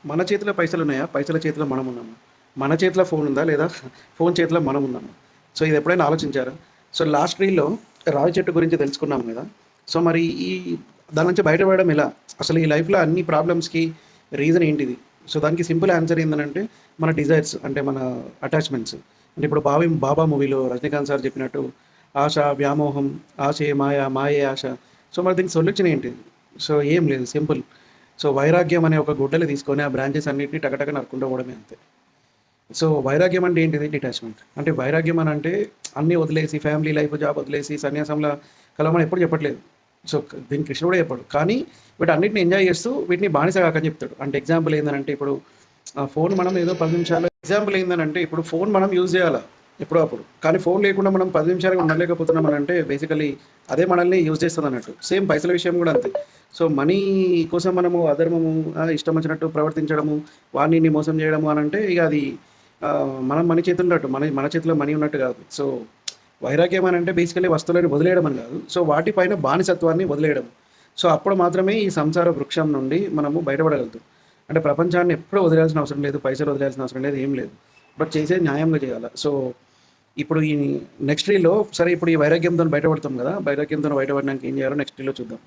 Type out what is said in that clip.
మన చేతిలో పైసలున్నాయా? పైసల చేతిలో మనమున్నామా? మన చేతిలో ఫోనుందా? లేదా ఫోను చేతిలో మనమున్నామా? సో, ఇది ఎప్పుడైనా ఆలోచించారా? సో, లాస్ట్ రీల్‌లో రావి చెట్టు గురించి తెలుసుకున్నాం గదా! సో, మరి దాని నుంచి బయటపడడం ఎలా? అసలు ఈ లైఫ్‌లో అన్ని ప్రాబ్లమ్స్‌కి రీజన్ ఏంటిది? సో, దానికి సింపుల్ ఆన్సర్ ఏందనంటే, మన డిజైర్స్ అంటే మన అటాచ్‌మెంట్స్. అంటే ఇప్పుడు 'బాబా' మూవీలో రజనీకాంత్ సార్ చెప్పినట్టు ఆశ, వ్యామోహం, ఆశే మాయ, మాయే ఆశ. సో, మరి దీనికి సొల్యూషన్ ఏంటి? సో, ఏం లేదు సింపుల్. సో, వైరాగ్యం అనే ఒక గుడ్డలి తీసుకొని, ఆ బ్రాంచెస్ అన్నిటిని టకటక నరుక్కుంటూ పోవడమే అంతే. సో, వైరాగ్యం అంటే ఏంటిది? డిటాచ్‌మెంట్. అంటే వైరాగ్యం అనంటే అన్నీ వదిలేసి, ఫ్యామిలీ లైఫ్, జాబ్ వదిలేసి సన్యాసంలా కలవమని ఎప్పుడు చెప్పట్లేదు. సో, దీన్ని కృష్ణుడు కూడా చెప్పాడు. కానీ వీటన్నిటిని ఎంజాయ్ చేస్తూ వీటిని బానిస కాకని చెప్తాడు. అంటే ఎగ్జాంపుల్ ఏందనంటే ఇప్పుడు ఫోన్ మనం ఏదో 10 నిమిషాలు ఎగ్జాంపుల్ ఏందనంటే ఇప్పుడు ఫోన్ మనం యూజ్ చేయాలా ఎప్పుడో అప్పుడు. కానీ ఫోన్ లేకుండా మనం 10 నిమిషాలు ఉండలేకపోతున్నామనంటే బేసికల్లీ అదే మనల్ని యూజ్ చేస్తదన్నట్టు. సేమ్ పైసల విషయం కూడా అంతే. సో, మనీ కోసం మనము అధర్మము, ఇష్టం వచ్చినట్టు ప్రవర్తించడము, వాడిని ఈడిని మోసం చేయడము అనంటే ఇక అది మనం మన చేతుల్లో ఉన్నట్టు. మన చేతిలో మనీ ఉన్నట్టు కాదు. సో, వైరాగ్యం అనంటే బేసికల్లీ వస్తువులని వదిలేయడం అని కాదు. సో, వాటిపైన బానిసత్వాన్ని వదిలేయడం. సో, అప్పుడు మాత్రమే ఈ సంసార వృక్షం నుండి మనము బయటపడగలుగుతాం. అంటే ప్రపంచాన్ని ఎప్పుడు వదిలేయాల్సిన అవసరం లేదు. పైసలు వదిలేయాల్సిన అవసరం లేదు. ఏం లేదు. బట్ చేసేది న్యాయంగా చేయాల. సో, ఇప్పుడు ఈ నెక్స్ట్ రీల్‌లో సరే ఇప్పుడు ఈ వైరాగ్యంతోని బయటపడతాం గదా! వైరాగ్యంతోని బయటపడడానికి ఏం చేయాలో నెక్స్ట్ రీల్‌లో చూద్దాం.